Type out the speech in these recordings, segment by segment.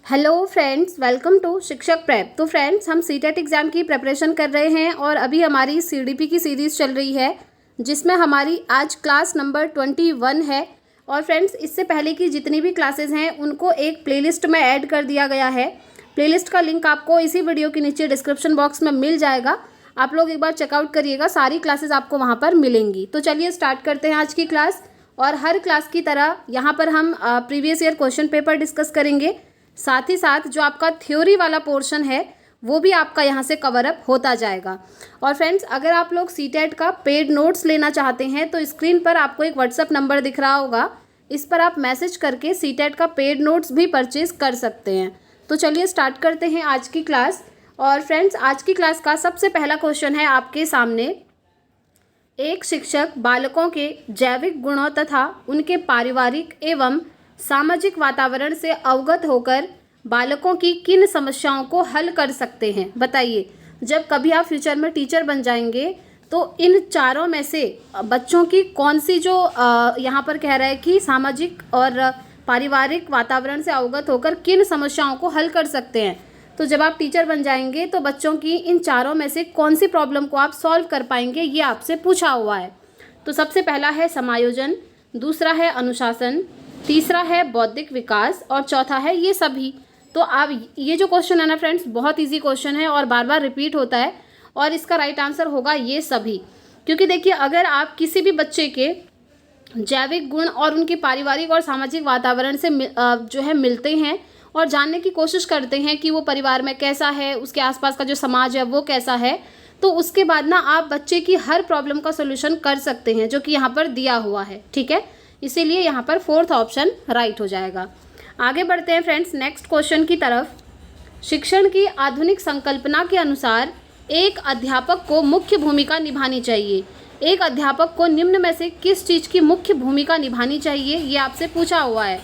Hello friends, welcome to शिक्षक prep. तो friends, हम सीटेट एग्ज़ाम की प्रिपरेशन कर रहे हैं और अभी हमारी सीडीपी की सीरीज़ चल रही है जिसमें हमारी आज क्लास नंबर 21 है। और फ्रेंड्स, इससे पहले की जितनी भी क्लासेस हैं उनको एक प्लेलिस्ट में ऐड कर दिया गया है। प्लेलिस्ट का लिंक आपको इसी वीडियो के नीचे डिस्क्रिप्शन बॉक्स में मिल जाएगा। आप लोग एक बार चेकआउट करिएगा, सारी क्लासेस आपको वहाँ पर मिलेंगी। तो चलिए स्टार्ट करते हैं आज की क्लास। और हर क्लास की तरह यहाँ पर हम previous year question paper discuss करेंगे। साथ ही साथ जो आपका थ्योरी वाला पोर्शन है वो भी आपका यहाँ से कवर अप होता जाएगा। और फ्रेंड्स, अगर आप लोग सीटेट का पेड नोट्स लेना चाहते हैं तो स्क्रीन पर आपको एक व्हाट्सएप नंबर दिख रहा होगा, इस पर आप मैसेज करके सीटेट का पेड नोट्स भी परचेज कर सकते हैं। तो चलिए स्टार्ट करते हैं आज की क्लास। और फ्रेंड्स, आज की क्लास का सबसे पहला क्वेश्चन है आपके सामने। एक शिक्षक बालकों के जैविक गुणों तथा उनके पारिवारिक एवं सामाजिक वातावरण से अवगत होकर बालकों की किन समस्याओं को हल कर सकते हैं? बताइए, जब कभी आप फ्यूचर में टीचर बन जाएंगे तो इन चारों में से बच्चों की कौन सी जो यहाँ पर कह रहा है कि सामाजिक और पारिवारिक वातावरण से अवगत होकर किन समस्याओं को हल कर सकते हैं, तो जब आप टीचर बन जाएंगे तो बच्चों की इन चारों में से कौन सी प्रॉब्लम को आप सॉल्व कर पाएंगे, ये आपसे पूछा हुआ है। तो सबसे पहला है समायोजन, दूसरा है अनुशासन, तीसरा है बौद्धिक विकास और चौथा है ये सभी। तो आप ये जो क्वेश्चन है ना फ्रेंड्स, बहुत इजी क्वेश्चन है और बार बार रिपीट होता है और इसका राइट आंसर होगा ये सभी। क्योंकि देखिए, अगर आप किसी भी बच्चे के जैविक गुण और उनके पारिवारिक और सामाजिक वातावरण से जो है मिलते हैं और जानने की कोशिश करते हैं कि वो परिवार में कैसा है, उसके आसपास का जो समाज है वो कैसा है, तो उसके बाद ना आप बच्चे की हर प्रॉब्लम का सोल्यूशन कर सकते हैं, जो कि यहाँ पर दिया हुआ है। ठीक है, इसीलिए यहाँ पर फोर्थ ऑप्शन राइट हो जाएगा। आगे बढ़ते हैं फ्रेंड्स नेक्स्ट क्वेश्चन की तरफ। शिक्षण की आधुनिक संकल्पना के अनुसार एक अध्यापक को मुख्य भूमिका निभानी चाहिए। एक अध्यापक को निम्न में से किस चीज़ की मुख्य भूमिका निभानी चाहिए, ये आपसे पूछा हुआ है।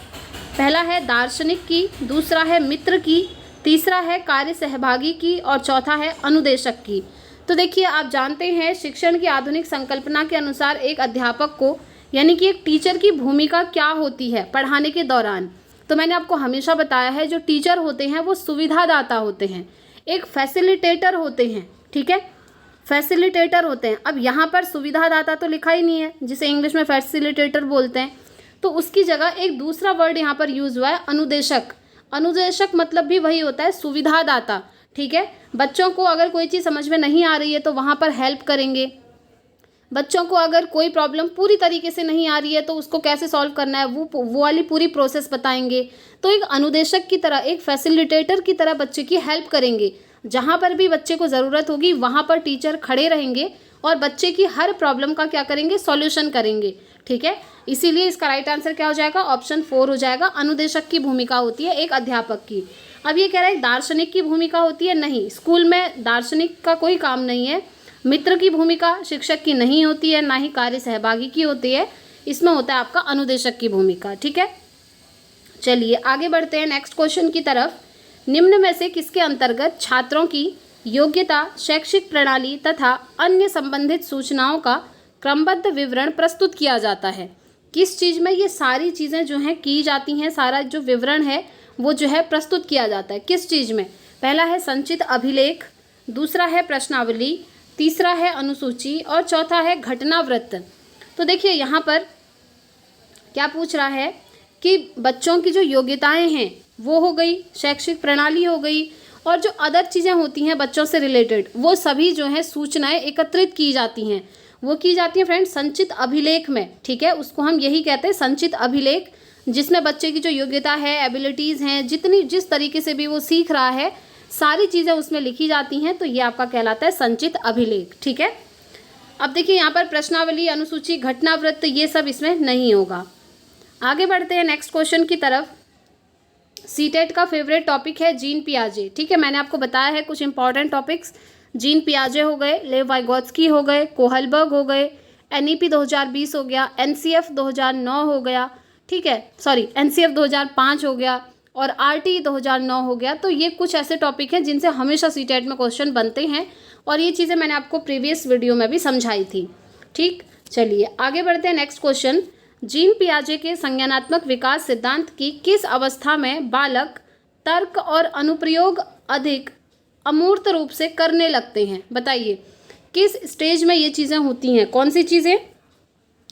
पहला है दार्शनिक की, दूसरा है मित्र की, तीसरा है कार्य सहभागी की और चौथा है अनुदेशक की। तो देखिए, आप जानते हैं शिक्षण की आधुनिक संकल्पना के अनुसार एक अध्यापक को, यानी कि एक टीचर की भूमिका क्या होती है पढ़ाने के दौरान। तो मैंने आपको हमेशा बताया है, जो टीचर होते हैं वो सुविधादाता होते हैं, एक फैसिलिटेटर होते हैं। ठीक है, फैसिलिटेटर होते हैं। अब यहाँ पर सुविधादाता तो लिखा ही नहीं है, जिसे इंग्लिश में फैसिलिटेटर बोलते हैं, तो उसकी जगह एक दूसरा वर्ड यहाँ पर यूज़ हुआ है, अनुदेशक। अनुदेशक मतलब भी वही होता है, सुविधादाता। ठीक है, बच्चों को अगर कोई चीज़ समझ में नहीं आ रही है तो वहाँ पर हेल्प करेंगे। बच्चों को अगर कोई प्रॉब्लम पूरी तरीके से नहीं आ रही है तो उसको कैसे सॉल्व करना है वो वाली पूरी प्रोसेस बताएंगे। तो एक अनुदेशक की तरह, एक फैसिलिटेटर की तरह बच्चे की हेल्प करेंगे। जहाँ पर भी बच्चे को ज़रूरत होगी वहाँ पर टीचर खड़े रहेंगे और बच्चे की हर प्रॉब्लम का क्या करेंगे, सॉल्यूशन करेंगे। ठीक है, इसीलिए इसका राइट आंसर क्या हो जाएगा, ऑप्शन 4 हो जाएगा। अनुदेशक की भूमिका होती है एक अध्यापक की। अब ये कह रहा है दार्शनिक की भूमिका होती है, नहीं, स्कूल में दार्शनिक का कोई काम नहीं है। मित्र की भूमिका शिक्षक की नहीं होती है, ना ही कार्य सहभागी की होती है, इसमें होता है आपका अनुदेशक की भूमिका। ठीक है, चलिए आगे बढ़ते हैं नेक्स्ट क्वेश्चन की तरफ। निम्न में से किसके अंतर्गत छात्रों की योग्यता, शैक्षिक प्रणाली तथा अन्य संबंधित सूचनाओं का क्रमबद्ध विवरण प्रस्तुत किया जाता है? किस चीज़ में ये सारी चीज़ें जो हैं की जाती हैं, सारा जो विवरण है वो जो है प्रस्तुत किया जाता है, किस चीज़ में? पहला है संचित अभिलेख, दूसरा है प्रश्नावली, तीसरा है अनुसूची और चौथा है घटनावृत्त। तो देखिए, यहाँ पर क्या पूछ रहा है कि बच्चों की जो योग्यताएं हैं वो हो गई, शैक्षिक प्रणाली हो गई, और जो अदर चीज़ें होती हैं बच्चों से रिलेटेड, वो सभी जो है सूचनाएं एकत्रित की जाती हैं। वो की जाती हैं फ्रेंड्स संचित अभिलेख में। ठीक है, उसको हम यही कहते हैं संचित अभिलेख, जिसमें बच्चे की जो योग्यता है, एबिलिटीज़ हैं, जिस तरीके से भी वो सीख रहा है, सारी चीज़ें उसमें लिखी जाती हैं। तो ये आपका कहलाता है संचित अभिलेख। ठीक है, अब देखिए यहाँ पर प्रश्नावली, अनुसूची, घटनावृत्त ये सब इसमें नहीं होगा। आगे बढ़ते हैं नेक्स्ट क्वेश्चन की तरफ। सीटेट का फेवरेट टॉपिक है जीन पियाजे। ठीक है, मैंने आपको बताया है कुछ इंपॉर्टेंट टॉपिक्स। जीन पियाजे हो गए, लेव वाइगोत्स्की हो गए, कोहलबर्ग हो गए, एनईपी 2020 हो गया, एनसीएफ 2009 हो गया। ठीक है, सॉरी, एनसीएफ 2005 हो गया और आरटी 2009 हो गया। तो ये कुछ ऐसे टॉपिक हैं जिनसे हमेशा सीटेट में क्वेश्चन बनते हैं और ये चीज़ें मैंने आपको प्रीवियस वीडियो में भी समझाई थी। ठीक, चलिए आगे बढ़ते हैं नेक्स्ट क्वेश्चन। जीन पियाजे के संज्ञानात्मक विकास सिद्धांत की किस अवस्था में बालक तर्क और अनुप्रयोग अधिक अमूर्त रूप से करने लगते हैं। बताइए किस स्टेज में ये चीज़ें होती हैं, कौन सी चीज़ें?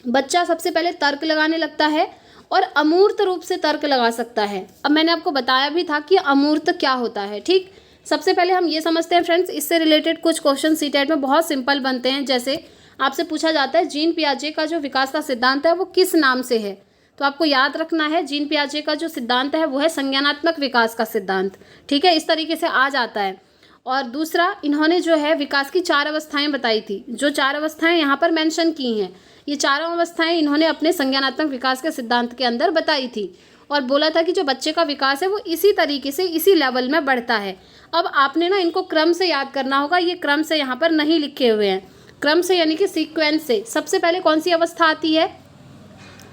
बच्चा सबसे पहले तर्क लगाने लगता है और अमूर्त रूप से तर्क लगा सकता है। अब मैंने आपको बताया भी था कि अमूर्त क्या होता है। ठीक, सबसे पहले हम ये समझते हैं फ्रेंड्स, इससे रिलेटेड कुछ क्वेश्चन सीटेट में बहुत सिंपल बनते हैं। जैसे आपसे पूछा जाता है जीन पियाजे का जो विकास का सिद्धांत है वो किस नाम से है, तो आपको याद रखना है जीन पियाजे का जो सिद्धांत है वो है संज्ञानात्मक विकास का सिद्धांत। ठीक है, इस तरीके से आ जाता है। और दूसरा, इन्होंने जो है विकास की 4 अवस्थाएं बताई थी। जो 4 अवस्थाएं यहाँ पर मेंशन की हैं, ये चारों अवस्थाएं इन्होंने अपने संज्ञानात्मक विकास के सिद्धांत के अंदर बताई थी और बोला था कि जो बच्चे का विकास है वो इसी तरीके से इसी लेवल में बढ़ता है। अब आपने ना इनको क्रम से याद करना होगा, ये क्रम से यहाँ पर नहीं लिखे हुए हैं, क्रम से यानी कि सीक्वेंस से। सबसे पहले कौन सी अवस्था आती है,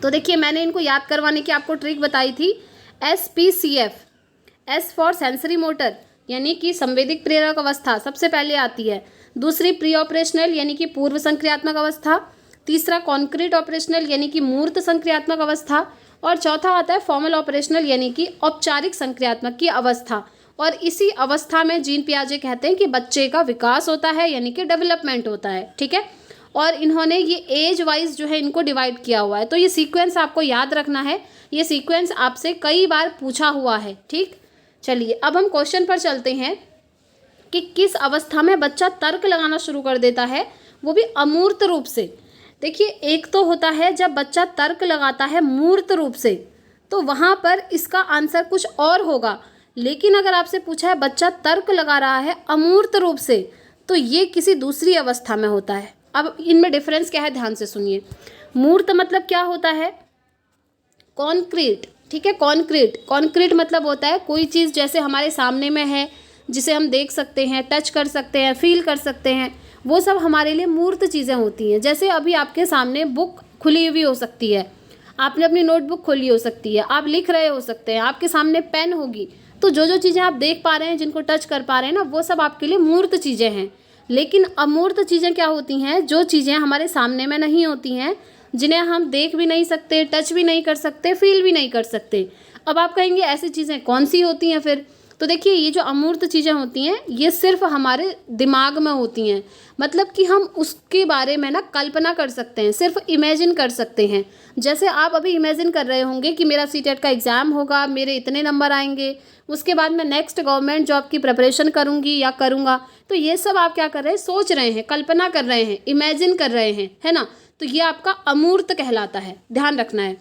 तो देखिए मैंने इनको याद करवाने की आपको ट्रिक बताई थी। SPCF, S for sensory motor यानी कि संवेदिक प्रेरक अवस्था सबसे पहले आती है। दूसरी प्री ऑपरेशनल यानी कि पूर्व संक्रियात्मक अवस्था। तीसरा कॉन्क्रीट ऑपरेशनल यानी कि मूर्त संक्रियात्मक अवस्था। और चौथा आता है फॉर्मल ऑपरेशनल यानी कि औपचारिक संक्रियात्मक की अवस्था। और इसी अवस्था में जीन पियाजे कहते हैं कि बच्चे का विकास होता है यानी कि डेवलपमेंट होता है। ठीक है, और इन्होंने ये एज वाइज जो है इनको डिवाइड किया हुआ है। तो ये सीक्वेंस आपको याद रखना है, ये सीक्वेंस आपसे कई बार पूछा हुआ है। ठीक, चलिए अब हम क्वेश्चन पर चलते हैं कि किस अवस्था में बच्चा तर्क लगाना शुरू कर देता है, वो भी अमूर्त रूप से। देखिए एक तो होता है जब बच्चा तर्क लगाता है मूर्त रूप से, तो वहाँ पर इसका आंसर कुछ और होगा। लेकिन अगर आपसे पूछा है बच्चा तर्क लगा रहा है अमूर्त रूप से, तो ये किसी दूसरी अवस्था में होता है। अब इनमें डिफरेंस क्या है, ध्यान से सुनिए। मूर्त मतलब क्या होता है, कॉन्क्रीट। ठीक है, कॉन्क्रीट मतलब होता है कोई चीज़ जैसे हमारे सामने में है, जिसे हम देख सकते हैं, टच कर सकते हैं, फील कर सकते हैं, वो सब हमारे लिए मूर्त चीज़ें होती हैं। जैसे अभी आपके सामने बुक खुली हुई हो सकती है, आपने अपनी नोटबुक खोली हो सकती है, आप लिख रहे हो सकते हैं, आपके सामने पेन होगी, तो जो जो चीज़ें आप देख पा रहे हैं, जिनको टच कर पा रहे हैं ना, वो सब आपके लिए मूर्त चीज़ें हैं। लेकिन अमूर्त चीज़ें क्या होती हैं, जो चीज़ें हमारे सामने में नहीं होती हैं, जिन्हें हम देख भी नहीं सकते, टच भी नहीं कर सकते, फील भी नहीं कर सकते। अब आप कहेंगे ऐसी चीज़ें कौन सी होती हैं फिर, तो देखिए ये जो अमूर्त चीज़ें होती हैं ये सिर्फ हमारे दिमाग में होती हैं। मतलब कि हम उसके बारे में ना कल्पना कर सकते हैं, सिर्फ इमेजिन कर सकते हैं। जैसे आप अभी इमेजिन कर रहे होंगे कि मेरा सीटेट का एग्ज़ाम होगा, मेरे इतने नंबर आएंगे, उसके बाद मैं नेक्स्ट गवर्नमेंट जॉब की प्रिपरेशन करूँगी या करूँगा। तो ये सब आप क्या कर रहे हैं, सोच रहे हैं, कल्पना कर रहे हैं, इमेजिन कर रहे हैं, है ना। तो ये आपका अमूर्त कहलाता है, ध्यान रखना है।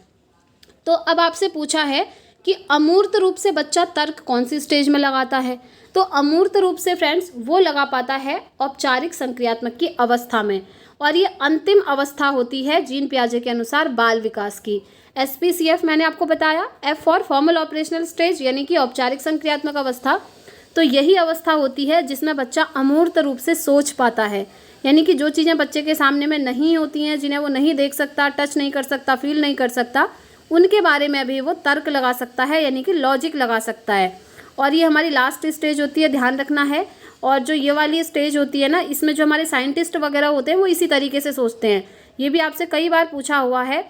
तो अब आपसे पूछा है कि अमूर्त रूप से बच्चा तर्क कौन सी स्टेज में लगाता है, तो अमूर्त रूप से फ्रेंड्स वो लगा पाता है औपचारिक संक्रियात्मक की अवस्था में, और ये अंतिम अवस्था होती है जीन पियाजे के अनुसार बाल विकास की। SPCF मैंने आपको बताया, F for formal operational stage यानी कि औपचारिक संक्रियात्मक अवस्था। तो यही अवस्था होती है जिसमें बच्चा अमूर्त रूप से सोच पाता है, यानी कि जो चीज़ें बच्चे के सामने में नहीं होती हैं, जिन्हें वो नहीं देख सकता, टच नहीं कर सकता, फील नहीं कर सकता, उनके बारे में भी वो तर्क लगा सकता है, यानी कि लॉजिक लगा सकता है। और ये हमारी लास्ट स्टेज होती है, ध्यान रखना है। और जो ये वाली स्टेज होती है ना, इसमें जो हमारे साइंटिस्ट वगैरह होते हैं वो इसी तरीके से सोचते हैं। ये भी आपसे कई बार पूछा हुआ है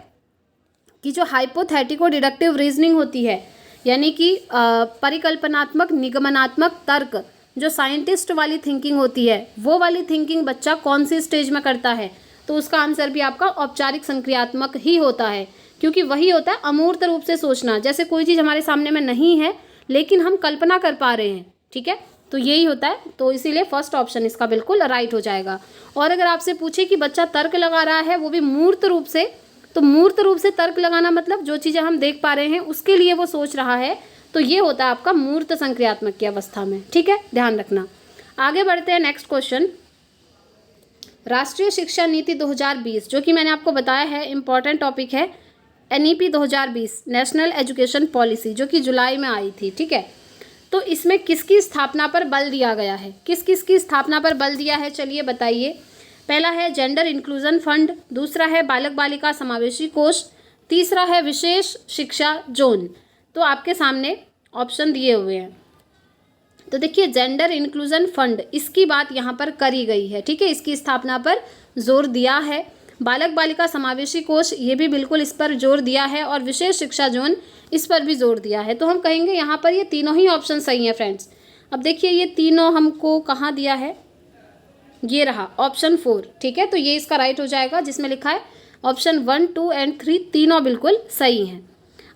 कि जो हाइपोथेटिको डिडक्टिव रीजनिंग होती है, यानी कि परिकल्पनात्मक निगमनात्मक तर्क, जो साइंटिस्ट वाली थिंकिंग होती है, वो वाली थिंकिंग बच्चा कौन सी स्टेज में करता है, तो उसका आंसर भी आपका औपचारिक संक्रियात्मक ही होता है, क्योंकि वही होता है अमूर्त रूप से सोचना। जैसे कोई चीज़ हमारे सामने में नहीं है लेकिन हम कल्पना कर पा रहे हैं, ठीक है, तो यही होता है। तो इसीलिए फर्स्ट ऑप्शन इसका बिल्कुल राइट हो जाएगा। और अगर आपसे पूछे कि बच्चा तर्क लगा रहा है वो भी मूर्त रूप से, तो मूर्त रूप से तर्क लगाना मतलब जो चीज़ें हम देख पा रहे हैं उसके लिए वो सोच रहा है, तो ये होता है आपका मूर्त संक्रियात्मक की अवस्था में, ठीक है, ध्यान रखना। आगे बढ़ते हैं, नेक्स्ट क्वेश्चन। राष्ट्रीय शिक्षा नीति 2020, जो कि मैंने आपको बताया है इंपॉर्टेंट टॉपिक है, NEP 2020 नेशनल एजुकेशन पॉलिसी, जो कि जुलाई में आई थी, ठीक है। तो इसमें किसकी स्थापना पर बल दिया गया है, किस किस की स्थापना पर बल दिया है, चलिए बताइए। पहला है जेंडर इंक्लूजन फंड, दूसरा है बालक बालिका समावेशी कोष, तीसरा है विशेष शिक्षा जोन। तो आपके सामने ऑप्शन दिए हुए हैं। तो देखिए जेंडर इंक्लूजन फंड, इसकी बात यहाँ पर करी गई है, ठीक है, इसकी स्थापना पर जोर दिया है। बालक बालिका समावेशी कोष, ये भी बिल्कुल इस पर जोर दिया है। और विशेष शिक्षा जोन, इस पर भी जोर दिया है। तो हम कहेंगे यहाँ पर ये तीनों ही ऑप्शन सही हैं फ्रेंड्स। अब देखिए ये तीनों हमको कहाँ दिया है, ये रहा ऑप्शन 4, ठीक है। तो ये इसका राइट हो जाएगा, जिसमें लिखा है ऑप्शन 1, 2 एंड 3 तीनों बिल्कुल सही हैं।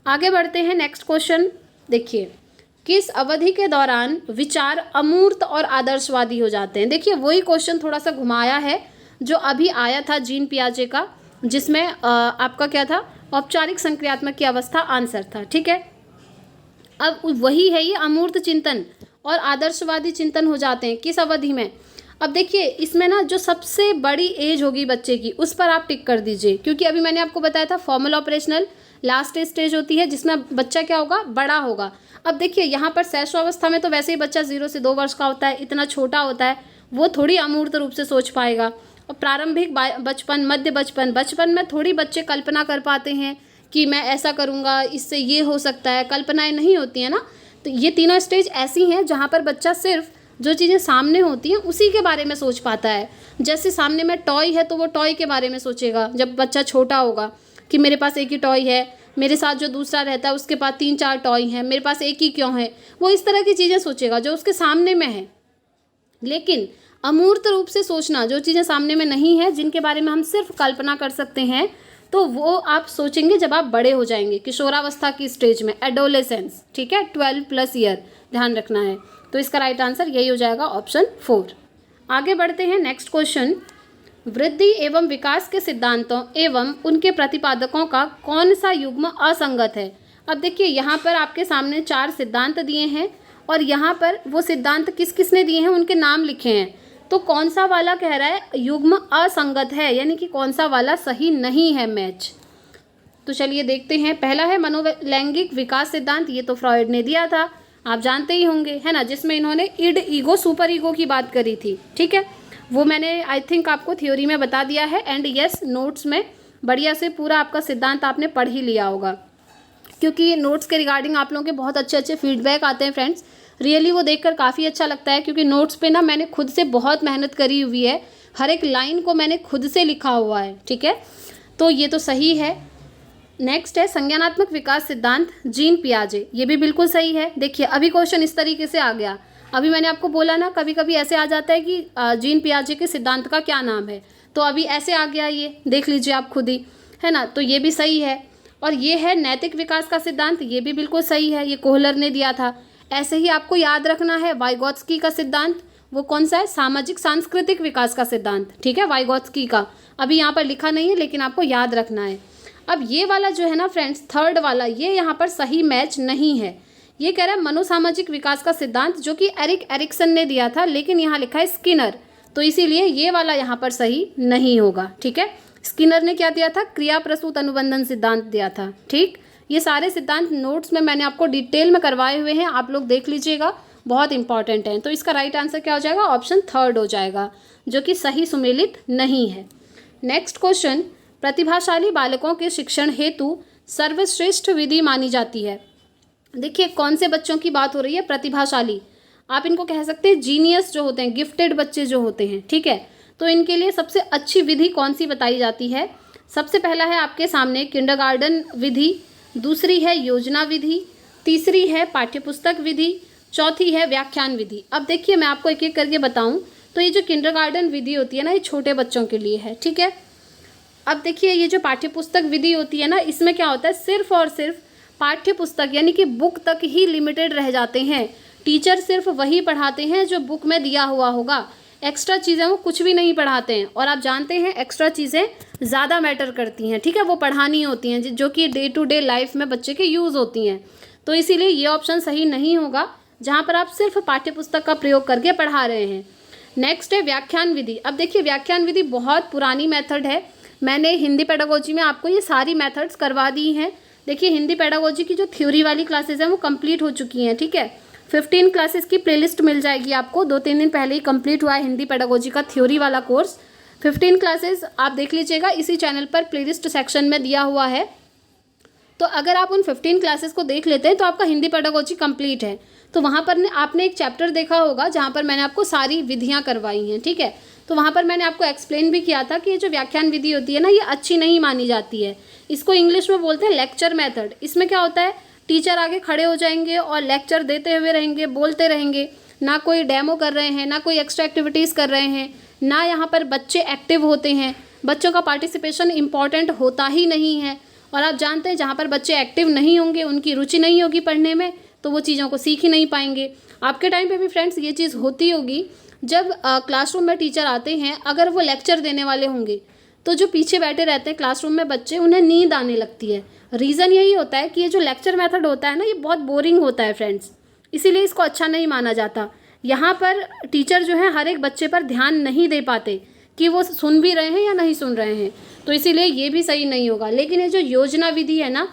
आगे बढ़ते हैं नेक्स्ट क्वेश्चन। देखिए, किस अवधि के दौरान विचार अमूर्त और आदर्शवादी हो जाते हैं। देखिए वही क्वेश्चन थोड़ा सा घुमाया है जो अभी आया था जीन पियाजे का, जिसमें आपका क्या था, औपचारिक संक्रियात्मक की अवस्था आंसर था, ठीक है। अब वही है ये अमूर्त चिंतन और आदर्शवादी चिंतन हो जाते हैं किस अवधि में। अब देखिए इसमें ना जो सबसे बड़ी एज होगी बच्चे की उस पर आप टिक कर दीजिए, क्योंकि अभी मैंने आपको बताया था फॉर्मल ऑपरेशनल लास्ट स्टेज होती है जिसमें बच्चा क्या होगा, बड़ा होगा। अब देखिए यहाँ पर शैशवावस्था में तो वैसे ही बच्चा 0 से 2 वर्ष का होता है, इतना छोटा होता है, वो थोड़ी अमूर्त रूप से सोच पाएगा। और प्रारंभिक बचपन, मध्य बचपन में थोड़ी बच्चे कल्पना कर पाते हैं कि मैं ऐसा करूँगा, इससे ये हो सकता है, कल्पनाएँ नहीं होती हैं ना। तो ये तीनों स्टेज ऐसी हैं जहाँ पर बच्चा सिर्फ जो चीज़ें सामने होती हैं उसी के बारे में सोच पाता है। जैसे सामने में टॉय है तो वो टॉय के बारे में सोचेगा जब बच्चा छोटा होगा, कि मेरे पास एक ही टॉय है, मेरे साथ जो दूसरा रहता है उसके पास 3-4 टॉय हैं, मेरे पास एक ही क्यों है। वो इस तरह की चीज़ें सोचेगा जो उसके सामने में है। लेकिन अमूर्त रूप से सोचना, जो चीज़ें सामने में नहीं है, जिनके बारे में हम सिर्फ कल्पना कर सकते हैं, तो वो आप सोचेंगे जब आप बड़े हो जाएंगे, किशोरावस्था की स्टेज में, एडोलेसेंस, ठीक है, 12+ ईयर, ध्यान रखना है। तो इसका राइट आंसर यही हो जाएगा ऑप्शन 4। आगे बढ़ते हैं नेक्स्ट क्वेश्चन। वृद्धि एवं विकास के सिद्धांतों एवं उनके प्रतिपादकों का कौन सा युग्म असंगत है। अब देखिए यहाँ पर आपके सामने 4 सिद्धांत दिए हैं और यहाँ पर वो सिद्धांत किस किसने दिए हैं उनके नाम लिखे हैं। तो कौन सा वाला कह रहा है युग्म असंगत है, यानी कि कौन सा वाला सही नहीं है मैच। तो चलिए देखते हैं। पहला है मनोलैंगिक विकास सिद्धांत, ये तो फ्रॉइड ने दिया था, आप जानते ही होंगे, है ना, जिसमें इन्होंने इड, ईगो, सुपर ईगो की बात करी थी, ठीक है। वो मैंने आई थिंक आपको थ्योरी में बता दिया है, एंड यस नोट्स में बढ़िया से पूरा आपका सिद्धांत आपने पढ़ ही लिया होगा, क्योंकि नोट्स के रिगार्डिंग आप लोगों के बहुत अच्छे अच्छे फीडबैक आते हैं फ्रेंड्स। रियली वो देखकर काफ़ी अच्छा लगता है, क्योंकि नोट्स पे ना मैंने खुद से बहुत मेहनत करी हुई है, हर एक लाइन को मैंने खुद से लिखा हुआ है, ठीक है। तो ये तो सही है। नेक्स्ट है संज्ञानात्मक विकास सिद्धांत, जीन पियाजे, ये भी बिल्कुल सही है। देखिए अभी क्वेश्चन इस तरीके से आ गया, अभी मैंने आपको बोला ना कभी कभी ऐसे आ जाता है कि जीन पियाजे के सिद्धांत का क्या नाम है, तो अभी ऐसे आ गया, ये देख लीजिए आप खुद ही, है ना। तो ये भी सही है। और ये है नैतिक विकास का सिद्धांत, ये भी बिल्कुल सही है, ये कोहलर ने दिया था। ऐसे ही आपको याद रखना है वाइगोत्स्की का सिद्धांत, वो कौन सा है, सामाजिक सांस्कृतिक विकास का सिद्धांत, ठीक है, वाइगोत्स्की का। अभी यहाँ पर लिखा नहीं है लेकिन आपको याद रखना है। अब ये वाला जो है ना फ्रेंड्स, थर्ड वाला, ये यहाँ पर सही मैच नहीं है। ये कह रहा है मनोसामाजिक विकास का सिद्धांत, जो कि एरिक एरिक्सन ने दिया था, लेकिन यहाँ लिखा है स्किनर, तो इसीलिए ये वाला यहाँ पर सही नहीं होगा, ठीक है। स्किनर ने क्या दिया था, क्रिया प्रसूत अनुबंधन सिद्धांत दिया था, ठीक। ये सारे सिद्धांत नोट्स में मैंने आपको डिटेल में करवाए हुए हैं, आप लोग देख लीजिएगा, बहुत इंपॉर्टेंट है। तो इसका राइट आंसर क्या हो जाएगा, ऑप्शन 3 हो जाएगा, जो कि सही सुमेलित नहीं है। नेक्स्ट क्वेश्चन, प्रतिभाशाली बालकों के शिक्षण हेतु सर्वश्रेष्ठ विधि मानी जाती है। देखिए कौन से बच्चों की बात हो रही है, प्रतिभाशाली, आप इनको कह सकते हैं जीनियस जो होते हैं, गिफ्टेड बच्चे जो होते हैं, ठीक है। तो इनके लिए सबसे अच्छी विधि कौन सी बताई जाती है। सबसे पहला है आपके सामने किंडरगार्टन विधि, दूसरी है योजना विधि, तीसरी है पाठ्यपुस्तक विधि, चौथी है व्याख्यान विधि। अब देखिए मैं आपको एक एक करके बताऊं, तो ये जो किंडरगार्टन विधि होती है ना, ये छोटे बच्चों के लिए है, ठीक है। अब देखिए ये जो पाठ्यपुस्तक विधि होती है ना, इसमें क्या होता है, सिर्फ और सिर्फ पाठ्यपुस्तक यानी कि बुक तक ही लिमिटेड रह जाते हैं। टीचर सिर्फ वही पढ़ाते हैं जो बुक में दिया हुआ होगा, एक्स्ट्रा चीज़ें वो कुछ भी नहीं पढ़ाते हैं। और आप जानते हैं एक्स्ट्रा चीज़ें ज़्यादा मैटर करती हैं, ठीक है, वो पढ़ानी होती हैं जो कि डे टू डे लाइफ में बच्चे के यूज़ होती हैं। तो इसीलिए ये ऑप्शन सही नहीं होगा, जहाँ पर आप सिर्फ पाठ्यपुस्तक का प्रयोग करके पढ़ा रहे हैं। नेक्स्ट है व्याख्यान विधि। अब देखिए व्याख्यान विधि बहुत पुरानी मेथड है, मैंने हिंदी पेडागोजी में आपको ये सारी मेथड्स करवा दी हैं। देखिए हिंदी पेडागोजी की जो थ्योरी वाली क्लासेस हैं वो कंप्लीट हो चुकी हैं, ठीक है। 15 क्लासेस की प्लेलिस्ट मिल जाएगी आपको, 2-3 दिन पहले ही कंप्लीट हुआ है हिंदी पेडागोजी का थ्योरी वाला कोर्स। 15 क्लासेस आप देख लीजिएगा, इसी चैनल पर प्लेलिस्ट सेक्शन में दिया हुआ है। तो अगर आप उन 15 क्लासेस को देख लेते हैं तो आपका हिंदी पेडागोजी कंप्लीट है। तो वहाँ पर आपने एक चैप्टर देखा होगा जहाँ पर मैंने आपको सारी विधियाँ करवाई हैं, ठीक है। तो वहाँ पर मैंने आपको एक्सप्लेन भी किया था कि ये जो व्याख्यान विधि होती है ना, ये अच्छी नहीं मानी जाती है। इसको इंग्लिश में बोलते हैं लेक्चर मेथड। इसमें क्या होता है, टीचर आगे खड़े हो जाएंगे और लेक्चर देते हुए रहेंगे, बोलते रहेंगे, ना कोई डेमो कर रहे हैं, ना कोई एक्स्ट्रा एक्टिविटीज़ कर रहे हैं, ना यहाँ पर बच्चे एक्टिव होते हैं। बच्चों का पार्टिसिपेशन इम्पॉर्टेंट होता ही नहीं है। और आप जानते हैं जहाँ पर बच्चे एक्टिव नहीं होंगे, उनकी रुचि नहीं होगी पढ़ने में, तो वो चीज़ों को सीख ही नहीं पाएंगे। आपके टाइम पे भी फ्रेंड्स ये चीज़ होती होगी, जब क्लासरूम में टीचर आते हैं, अगर वो लेक्चर देने वाले होंगे तो जो पीछे बैठे रहते हैं क्लासरूम में बच्चे, उन्हें नींद आने लगती है। रीज़न यही होता है कि ये जो लेक्चर मेथड होता है ना, ये बहुत बोरिंग होता है फ्रेंड्स, इसीलिए इसको अच्छा नहीं माना जाता। यहाँ पर टीचर जो है हर एक बच्चे पर ध्यान नहीं दे पाते कि वो सुन भी रहे हैं या नहीं सुन रहे हैं, तो इसीलिए ये भी सही नहीं होगा। लेकिन ये जो योजना विधि है ना,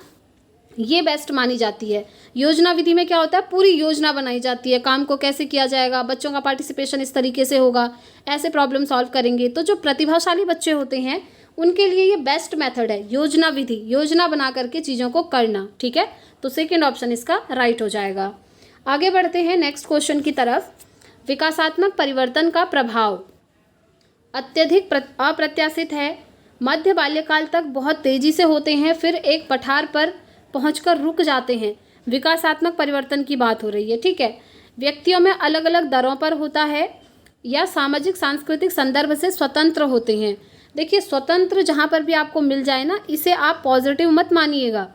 ये बेस्ट मानी जाती है। योजना विधि में क्या होता है, पूरी योजना बनाई जाती है, काम को कैसे किया जाएगा, बच्चों का पार्टिसिपेशन इस तरीके से होगा, ऐसे प्रॉब्लम सॉल्व करेंगे। तो जो प्रतिभाशाली बच्चे होते हैं उनके लिए ये बेस्ट मेथड है, योजना विधि, योजना बना करके चीज़ों को करना। ठीक है, तो सेकेंड ऑप्शन इसका राइट हो जाएगा। आगे बढ़ते हैं नेक्स्ट क्वेश्चन की तरफ। विकासात्मक परिवर्तन का प्रभाव अत्यधिक अप्रत्याशित है, मध्य बाल्यकाल तक बहुत तेजी से होते हैं, फिर एक पठार पर पहुंचकर रुक जाते हैं। विकासात्मक परिवर्तन की बात हो रही है। ठीक है, व्यक्तियों में अलग अलग दरों पर होता है या सामाजिक सांस्कृतिक संदर्भ से स्वतंत्र होते हैं। देखिए, स्वतंत्र जहाँ पर भी आपको मिल जाए ना, इसे आप पॉजिटिव मत मानिएगा।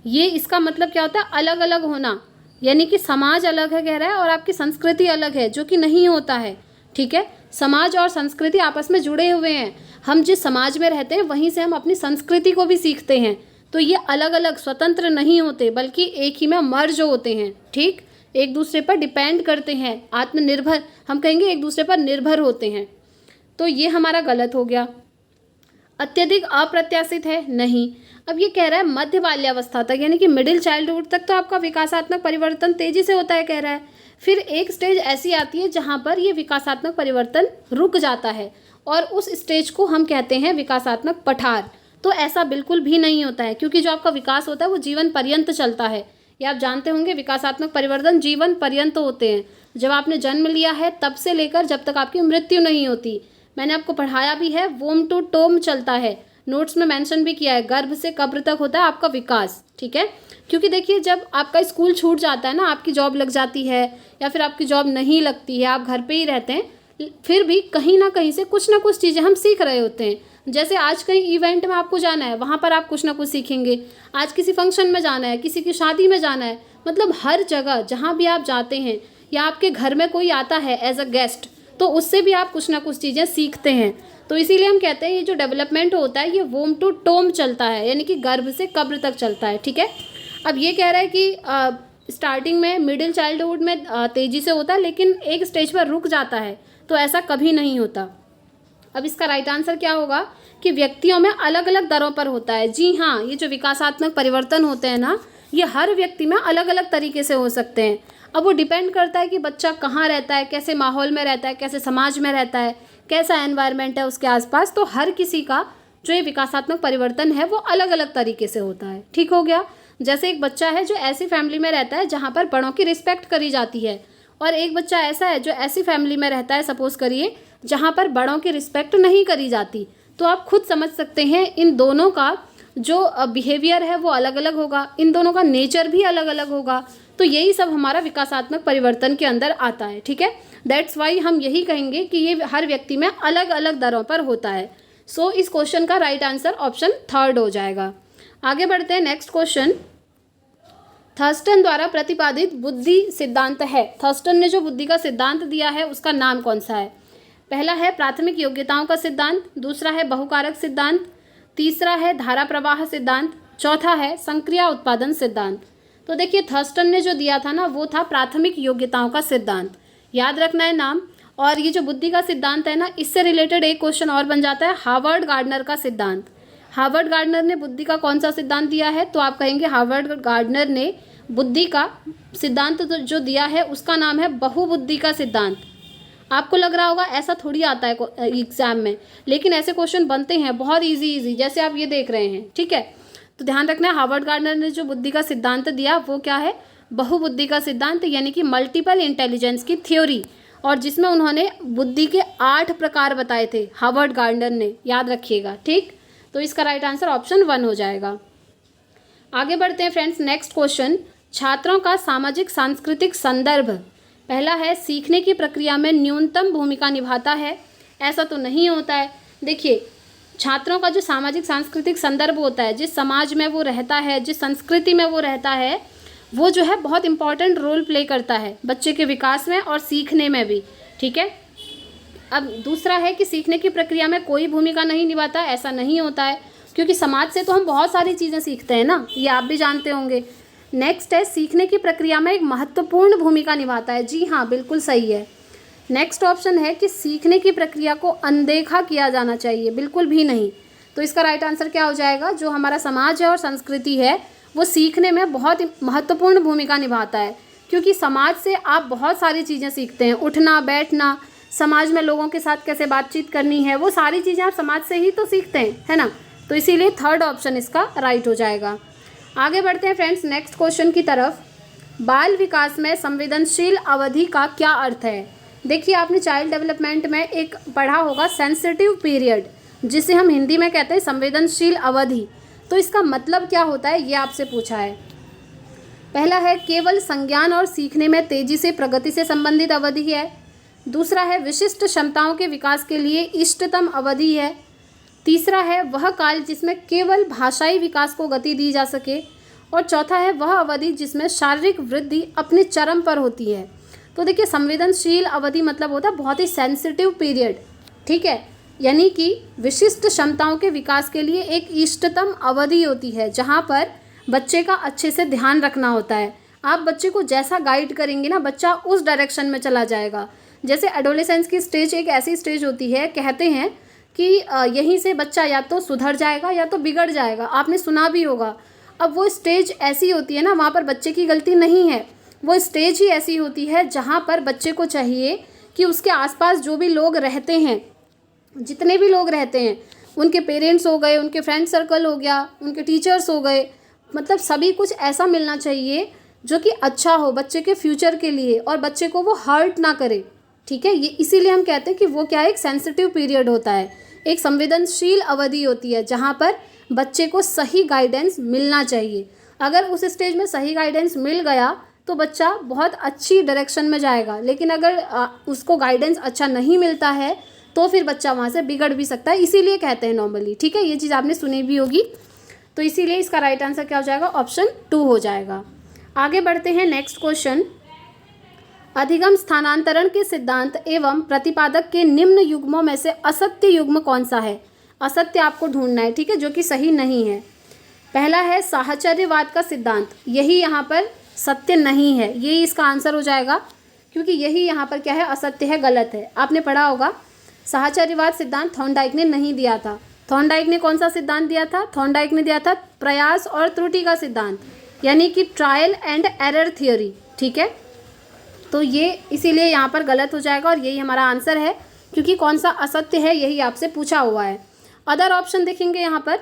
ये इसका मतलब क्या होता है, अलग अलग होना, यानी कि समाज अलग है कह रहा है और आपकी संस्कृति अलग है, जो कि नहीं होता है। ठीक है, समाज और संस्कृति आपस में जुड़े हुए हैं। हम जिस समाज में रहते हैं वहीं से हम अपनी संस्कृति को भी सीखते हैं। तो ये अलग अलग स्वतंत्र नहीं होते, बल्कि एक ही में मर्ज होते हैं। ठीक, एक दूसरे पर डिपेंड करते हैं, आत्मनिर्भर, हम कहेंगे एक दूसरे पर निर्भर होते हैं। तो ये हमारा गलत हो गया। अत्यधिक अप्रत्याशित है, नहीं। अब ये कह रहा है मध्य बाल्यावस्था तक, यानी कि मिडिल चाइल्डहुड तक तो आपका विकासात्मक परिवर्तन तेजी से होता है कह रहा है। फिर एक स्टेज ऐसी आती है जहाँ पर ये विकासात्मक परिवर्तन रुक जाता है और उस स्टेज को हम कहते हैं विकासात्मक पठार। तो ऐसा बिल्कुल भी नहीं होता है, क्योंकि जो आपका विकास होता है वो जीवन पर्यंत चलता है। ये आप जानते होंगे, विकासात्मक परिवर्तन जीवन पर्यंत होते हैं। जब आपने जन्म लिया है तब से लेकर जब तक आपकी मृत्यु नहीं होती। मैंने आपको पढ़ाया भी है, वोम टू टोम चलता है, नोट्स में मेंशन भी किया है, गर्भ से कब्र तक होता है आपका विकास। ठीक है, क्योंकि देखिए जब आपका स्कूल छूट जाता है ना, आपकी जॉब लग जाती है या फिर आपकी जॉब नहीं लगती है, आप घर पे ही रहते हैं, फिर भी कहीं ना कहीं से कुछ ना कुछ चीज़ें हम सीख रहे होते हैं। जैसे आज कहीं इवेंट में आपको जाना है, वहाँ पर आप कुछ ना कुछ सीखेंगे। आज किसी फंक्शन में जाना है, किसी की शादी में जाना है, मतलब हर जगह जहाँ भी आप जाते हैं या आपके घर में कोई आता है एज अ गेस्ट, तो उससे भी आप कुछ ना कुछ चीज़ें सीखते हैं। तो इसीलिए हम कहते हैं ये जो डेवलपमेंट होता है ये वोम टू टोम चलता है, यानी कि गर्भ से कब्र तक चलता है। ठीक है, अब ये कह रहा है कि स्टार्टिंग में मिडिल चाइल्डहुड में तेज़ी से होता है, लेकिन एक स्टेज पर रुक जाता है, तो ऐसा कभी नहीं होता। अब इसका राइट आंसर क्या होगा कि व्यक्तियों में अलग अलग दरों पर होता है। जी हाँ, ये जो विकासात्मक परिवर्तन होते हैं ना, ये हर व्यक्ति में अलग अलग तरीके से हो सकते हैं। अब वो डिपेंड करता है कि बच्चा कहाँ रहता है, कैसे माहौल में रहता है, कैसे समाज में रहता है, कैसा एनवायरनमेंट है उसके आसपास। तो हर किसी का जो ये विकासात्मक परिवर्तन है वो अलग अलग तरीके से होता है। ठीक हो गया। जैसे एक बच्चा है जो ऐसी फैमिली में रहता है जहाँ पर बड़ों की रिस्पेक्ट करी जाती है, और एक बच्चा ऐसा है जो ऐसी फैमिली में रहता है, सपोज करिए, जहाँ पर बड़ों की रिस्पेक्ट नहीं करी जाती। तो आप खुद समझ सकते हैं इन दोनों का जो बिहेवियर है वो अलग अलग होगा, इन दोनों का नेचर भी अलग अलग होगा। तो यही सब हमारा विकासात्मक परिवर्तन के अंदर आता है। ठीक है, दैट्स वाई हम यही कहेंगे कि ये हर व्यक्ति में अलग अलग दरों पर होता है। सो इस क्वेश्चन का राइट आंसर ऑप्शन थर्ड हो जाएगा। आगे बढ़ते हैं नेक्स्ट क्वेश्चन। थर्स्टन द्वारा प्रतिपादित बुद्धि सिद्धांत है। थर्स्टन ने जो बुद्धि का सिद्धांत दिया है उसका नाम कौन सा है? पहला है प्राथमिक योग्यताओं का सिद्धांत, दूसरा है बहुकारक सिद्धांत, तीसरा है धारा प्रवाह सिद्धांत, चौथा है संक्रिया उत्पादन सिद्धांत। तो देखिए थर्स्टन ने जो दिया था ना वो था प्राथमिक योग्यताओं का सिद्धांत, याद रखना है नाम। और ये जो बुद्धि का सिद्धांत है ना, इससे रिलेटेड एक क्वेश्चन और बन जाता है हार्वर्ड गार्डनर का सिद्धांत। हार्वर्ड गार्डनर ने बुद्धि का कौन सा सिद्धांत दिया है? तो आप कहेंगे हार्वर्ड गार्डनर ने बुद्धि का सिद्धांत जो दिया है उसका नाम है बहुबुद्धि का सिद्धांत। आपको लग रहा होगा ऐसा थोड़ी आता है एग्जाम में, लेकिन ऐसे क्वेश्चन बनते हैं बहुत इजी जैसे आप ये देख रहे हैं। ठीक है, तो ध्यान रखना है हार्वर्ड गार्डनर ने जो बुद्धि का सिद्धांत दिया वो क्या है? बहुबुद्धि का सिद्धांत, यानी कि मल्टीपल इंटेलिजेंस की थ्योरी, और जिसमें उन्होंने बुद्धि के 8 प्रकार बताए थे हार्वर्ड गार्डनर ने, याद रखिएगा। ठीक, तो इसका राइट आंसर ऑप्शन 1 हो जाएगा। आगे बढ़ते हैं फ्रेंड्स नेक्स्ट क्वेश्चन। छात्रों का सामाजिक सांस्कृतिक संदर्भ, पहला है सीखने की प्रक्रिया में न्यूनतम भूमिका निभाता है। ऐसा तो नहीं होता है। देखिए, छात्रों का जो सामाजिक सांस्कृतिक संदर्भ होता है, जिस समाज में वो रहता है, जिस संस्कृति में वो रहता है, वो जो है बहुत इंपॉर्टेंट रोल प्ले करता है बच्चे के विकास में और सीखने में भी। ठीक है। अब दूसरा है कि सीखने की प्रक्रिया में कोई भूमिका नहीं निभाता, ऐसा नहीं होता है, क्योंकि समाज से तो हम बहुत सारी चीज़ें सीखते हैं ना, ये आप भी जानते होंगे। नेक्स्ट है सीखने की प्रक्रिया में एक महत्वपूर्ण भूमिका निभाता है। जी हाँ, बिल्कुल सही है। नेक्स्ट ऑप्शन है कि सीखने की प्रक्रिया को अनदेखा किया जाना चाहिए, बिल्कुल भी नहीं। तो इसका राइट आंसर क्या हो जाएगा? जो हमारा समाज है और संस्कृति है वो सीखने में बहुत महत्वपूर्ण भूमिका निभाता है, क्योंकि समाज से आप बहुत सारी चीज़ें सीखते हैं। उठना बैठना, समाज में लोगों के साथ कैसे बातचीत करनी है, वो सारी चीज़ें आप समाज से ही तो सीखते हैं, है ना। तो इसीलिए थर्ड ऑप्शन इसका राइट हो जाएगा। आगे बढ़ते हैं फ्रेंड्स नेक्स्ट क्वेश्चन की तरफ। बाल विकास में संवेदनशील अवधि का क्या अर्थ है? देखिए, आपने चाइल्ड डेवलपमेंट में एक पढ़ा होगा सेंसिटिव पीरियड, जिसे हम हिंदी में कहते हैं संवेदनशील अवधि। तो इसका मतलब क्या होता है, ये आपसे पूछा है। पहला है केवल संज्ञान और सीखने में तेजी से प्रगति से संबंधित अवधि है। दूसरा है विशिष्ट क्षमताओं के विकास के लिए इष्टतम अवधि है। तीसरा है वह काल जिसमें केवल भाषाई विकास को गति दी जा सके। और चौथा है वह अवधि जिसमें शारीरिक वृद्धि अपने चरम पर होती है। तो देखिए, संवेदनशील अवधि मतलब होता है बहुत ही सेंसिटिव पीरियड। ठीक है, यानी कि विशिष्ट क्षमताओं के विकास के लिए एक इष्टतम अवधि होती है, जहाँ पर बच्चे का अच्छे से ध्यान रखना होता है। आप बच्चे को जैसा गाइड करेंगे ना, बच्चा उस डायरेक्शन में चला जाएगा। जैसे एडोलेसेंस की स्टेज एक ऐसी स्टेज होती है, कहते हैं कि यहीं से बच्चा या तो सुधर जाएगा या तो बिगड़ जाएगा। आपने सुना भी होगा। अब वो स्टेज ऐसी होती है ना, वहाँ पर बच्चे की गलती नहीं है। वो स्टेज ही ऐसी होती है जहाँ पर बच्चे को चाहिए कि उसके आसपास जो भी लोग रहते हैं, जितने भी लोग रहते हैं, उनके पेरेंट्स हो गए, उनके फ्रेंड सर्कल हो गया, उनके टीचर्स हो गए, मतलब सभी कुछ ऐसा मिलना चाहिए जो कि अच्छा हो बच्चे के फ्यूचर के लिए और बच्चे को वो हर्ट ना करे। ठीक है, ये इसीलिए हम कहते हैं कि वो क्या है, एक सेंसिटिव पीरियड होता है, एक संवेदनशील अवधि होती है, जहाँ पर बच्चे को सही गाइडेंस मिलना चाहिए। अगर उस स्टेज में सही गाइडेंस मिल गया तो बच्चा बहुत अच्छी डायरेक्शन में जाएगा, लेकिन अगर उसको गाइडेंस अच्छा नहीं मिलता है तो फिर बच्चा वहाँ से बिगड़ भी सकता है। इसीलिए कहते हैं नॉर्मली। ठीक है, ये चीज़ आपने सुनी भी होगी। तो इसीलिए इसका राइट आंसर क्या हो जाएगा? ऑप्शन 2 हो जाएगा। आगे बढ़ते हैं नेक्स्ट क्वेश्चन। अधिगम स्थानांतरण के सिद्धांत एवं प्रतिपादक के निम्न युग्मों में से असत्य युग्म कौन सा है? असत्य आपको ढूंढना है, ठीक है, जो कि सही नहीं है। पहला है साहचर्यवाद का सिद्धांत, यही यहाँ पर सत्य नहीं है, यही इसका आंसर हो जाएगा, क्योंकि यही यहाँ पर क्या है, असत्य है, गलत है। आपने पढ़ा होगा साहचर्यवाद सिद्धांत थॉर्नडाइक ने नहीं दिया था। थॉर्नडाइक ने कौन सा सिद्धांत दिया था? थॉर्नडाइक ने दिया था प्रयास और त्रुटि का सिद्धांत, यानी कि ट्रायल एंड एरर थियोरी। ठीक है, तो ये इसीलिए यहाँ पर गलत हो जाएगा और यही हमारा आंसर है, क्योंकि कौन सा असत्य है यही आपसे पूछा हुआ है। अदर ऑप्शन देखेंगे यहाँ पर,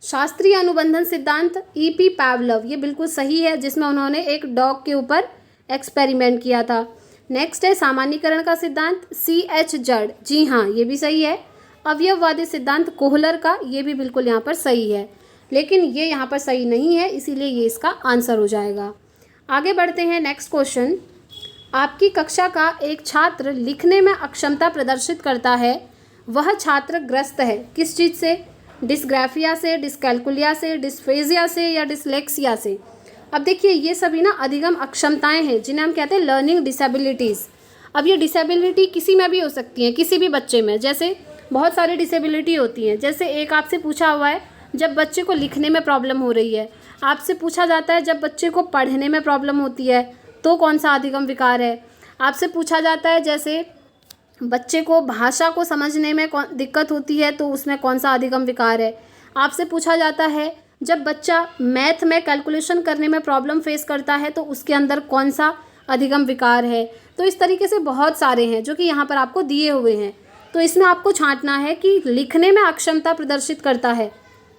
शास्त्रीय अनुबंधन सिद्धांत E.P. पावलोव, ये बिल्कुल सही है, जिसमें उन्होंने एक डॉग के ऊपर एक्सपेरिमेंट किया था। नेक्स्ट है सामान्यीकरण का सिद्धांत C.H. जड, जी हाँ, ये भी सही है। अवयववादी सिद्धांत कोहलर का, ये भी बिल्कुल यहाँ पर सही है, लेकिन ये यहाँ पर सही नहीं है, इसीलिए ये इसका आंसर हो जाएगा। आगे बढ़ते हैं नेक्स्ट क्वेश्चन। आपकी कक्षा का एक छात्र लिखने में अक्षमता प्रदर्शित करता है, वह छात्र ग्रस्त है किस चीज़ से? डिस्ग्राफिया से, डिस्कैल्कुलिया से, डिस्फेजिया से या डिसलेक्सिया से? अब देखिए, ये सभी ना अधिगम अक्षमताएं हैं, जिन्हें हम कहते हैं लर्निंग डिसेबिलिटीज़। अब ये डिसेबिलिटी किसी में भी हो सकती है, किसी भी बच्चे में, जैसे बहुत सारी डिसेबिलिटी होती हैं। जैसे एक आपसे पूछा हुआ है, जब बच्चे को लिखने में प्रॉब्लम हो रही है। आपसे पूछा जाता है जब बच्चे को पढ़ने में प्रॉब्लम होती है तो कौन सा अधिगम विकार है। आपसे पूछा जाता है जैसे बच्चे को भाषा को समझने में दिक्कत होती है तो उसमें कौन सा अधिगम विकार है। आपसे पूछा जाता है जब बच्चा मैथ में कैलकुलेशन करने में प्रॉब्लम फेस करता है तो उसके अंदर कौन सा अधिगम विकार है। तो इस तरीके से बहुत सारे हैं जो कि यहाँ पर आपको दिए हुए हैं। तो इसमें आपको छांटना है कि लिखने में अक्षमता प्रदर्शित करता है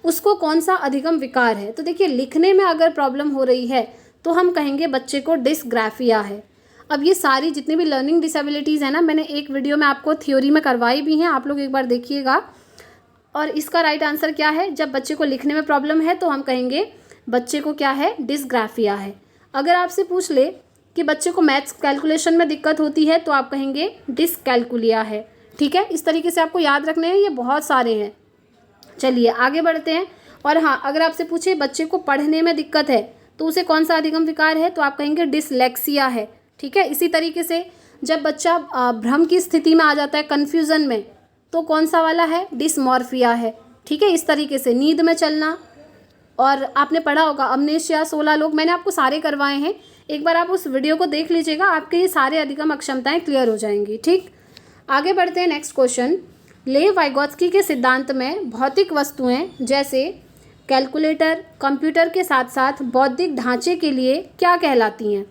उसको कौन सा अधिगम विकार है। तो देखिए, लिखने में अगर प्रॉब्लम हो रही है तो हम कहेंगे बच्चे को डिस्ग्राफिया है। अब ये सारी जितनी भी लर्निंग डिसेबिलिटीज़ हैं ना, मैंने एक वीडियो में आपको थ्योरी में करवाई भी हैं, आप लोग एक बार देखिएगा। और इसका राइट आंसर क्या है? जब बच्चे को लिखने में प्रॉब्लम है तो हम कहेंगे बच्चे को क्या है, डिस्ग्राफिया है। अगर आपसे पूछ ले कि बच्चे को मैथ्स कैलकुलेशन में दिक्कत होती है तो आप कहेंगे डिसकैलकुलिया है। ठीक है, इस तरीके से आपको याद रखने हैं, ये बहुत सारे हैं। चलिए आगे बढ़ते हैं। और हाँ, अगर आपसे पूछे बच्चे को पढ़ने में दिक्कत है तो उसे कौन सा अधिगम विकार है, तो आप कहेंगे डिसलेक्सिया है। ठीक है, इसी तरीके से जब बच्चा भ्रम की स्थिति में आ जाता है, कन्फ्यूज़न में, तो कौन सा वाला है, डिसमॉर्फिया है। ठीक है, इस तरीके से नींद में चलना, और आपने पढ़ा होगा अमनेशिया 16 लोग, मैंने आपको सारे करवाए हैं, एक बार आप उस वीडियो को देख लीजिएगा, आपके ये सारे अधिगम अक्षमताएं क्लियर हो जाएंगी। ठीक, आगे बढ़ते हैं। नेक्स्ट क्वेश्चन, लेव वाइगोत्स्की के सिद्धांत में भौतिक वस्तुएं जैसे कैलकुलेटर, कंप्यूटर के साथ साथ बौद्धिक ढांचे के लिए क्या कहलाती हैं,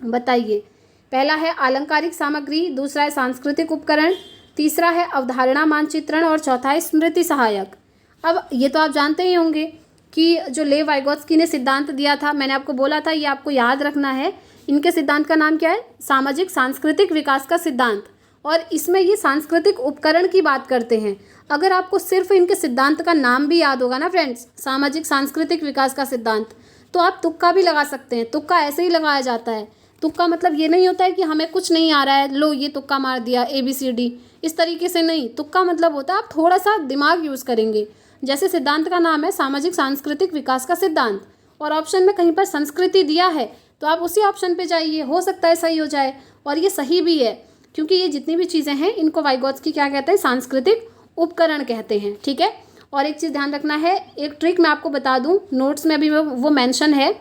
बताइए। पहला है अलंकारिक सामग्री, दूसरा है सांस्कृतिक उपकरण, तीसरा है अवधारणा मानचित्रण और चौथा है स्मृति सहायक। अब ये तो आप जानते ही होंगे कि जो लेव वाइगोत्स्की ने सिद्धांत दिया था, मैंने आपको बोला था ये आपको याद रखना है। इनके सिद्धांत का नाम क्या है, सामाजिक सांस्कृतिक विकास का सिद्धांत, और इसमें ये सांस्कृतिक उपकरण की बात करते हैं। अगर आपको सिर्फ इनके सिद्धांत का नाम भी याद होगा ना फ्रेंड्स, सामाजिक सांस्कृतिक विकास का सिद्धांत, तो आप तुक्का भी लगा सकते हैं। तुक्का ऐसे ही लगाया जाता है। तुक्का मतलब ये नहीं होता है कि हमें कुछ नहीं आ रहा है, लो ये तुक्का मार दिया ABCD, इस तरीके से नहीं। तुक्का मतलब होता है आप थोड़ा सा दिमाग यूज़ करेंगे। जैसे सिद्धांत का नाम है सामाजिक सांस्कृतिक विकास का सिद्धांत, और ऑप्शन में कहीं पर संस्कृति दिया है तो आप उसी ऑप्शन पे जाइए, हो सकता है सही हो जाए। और ये सही भी है, क्योंकि ये जितनी भी चीज़ें हैं इनको वाइगोत्स्की क्या कहते हैं, सांस्कृतिक उपकरण कहते हैं। ठीक है, और एक चीज़ ध्यान रखना है, एक ट्रिक मैं आपको बता दूं, नोट्स में भी वो मेंशन है।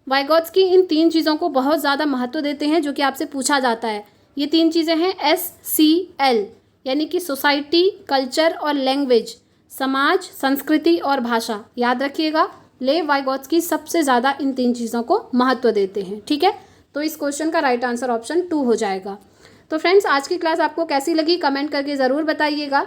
वाइगोत्स्की इन 3 चीज़ों को बहुत ज़्यादा महत्व देते हैं जो कि आपसे पूछा जाता है। ये 3 चीज़ें हैं SCL, यानी कि सोसाइटी, कल्चर और लैंग्वेज, समाज, संस्कृति और भाषा। याद रखिएगा, लेव वाइगोत्स्की सबसे ज़्यादा इन 3 चीज़ों को महत्व देते हैं। ठीक है, तो इस क्वेश्चन का राइट आंसर ऑप्शन 2 हो जाएगा। तो फ्रेंड्स, आज की क्लास आपको कैसी लगी कमेंट करके ज़रूर बताइएगा।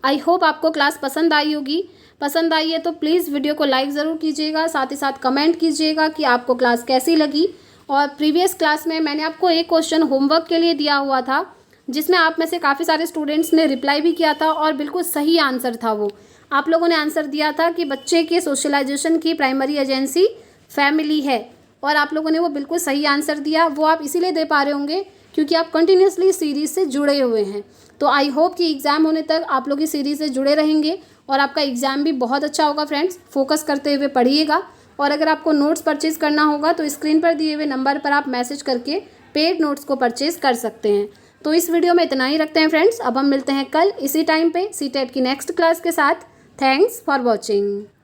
आई होप आपको क्लास पसंद आई होगी। पसंद आई है तो प्लीज़ वीडियो को लाइक ज़रूर कीजिएगा, साथ ही साथ कमेंट कीजिएगा कि आपको क्लास कैसी लगी। और प्रीवियस क्लास में मैंने आपको एक क्वेश्चन होमवर्क के लिए दिया हुआ था, जिसमें आप में से काफ़ी सारे स्टूडेंट्स ने रिप्लाई भी किया था और बिल्कुल सही आंसर था वो। आप लोगों ने आंसर दिया था कि बच्चे के सोशलाइजेशन की प्राइमरी एजेंसी फैमिली है, और आप लोगों ने वो बिल्कुल सही आंसर दिया। वो आप इसीलिए दे पा रहे होंगे क्योंकि आप कंटिन्यूसली सीरीज़ से जुड़े हुए हैं। तो आई होप कि एग्ज़ाम होने तक आप लोग इस सीरीज़ से जुड़े रहेंगे और आपका एग्ज़ाम भी बहुत अच्छा होगा। फ्रेंड्स, फोकस करते हुए पढ़िएगा। और अगर आपको नोट्स परचेज़ करना होगा तो स्क्रीन पर दिए हुए नंबर पर आप मैसेज करके पेड नोट्स को परचेज़ कर सकते हैं। तो इस वीडियो में इतना ही रखते हैं फ्रेंड्स। अब हम मिलते हैं कल इसी टाइम पे सीटेट की नेक्स्ट क्लास के साथ। Thanks for watching.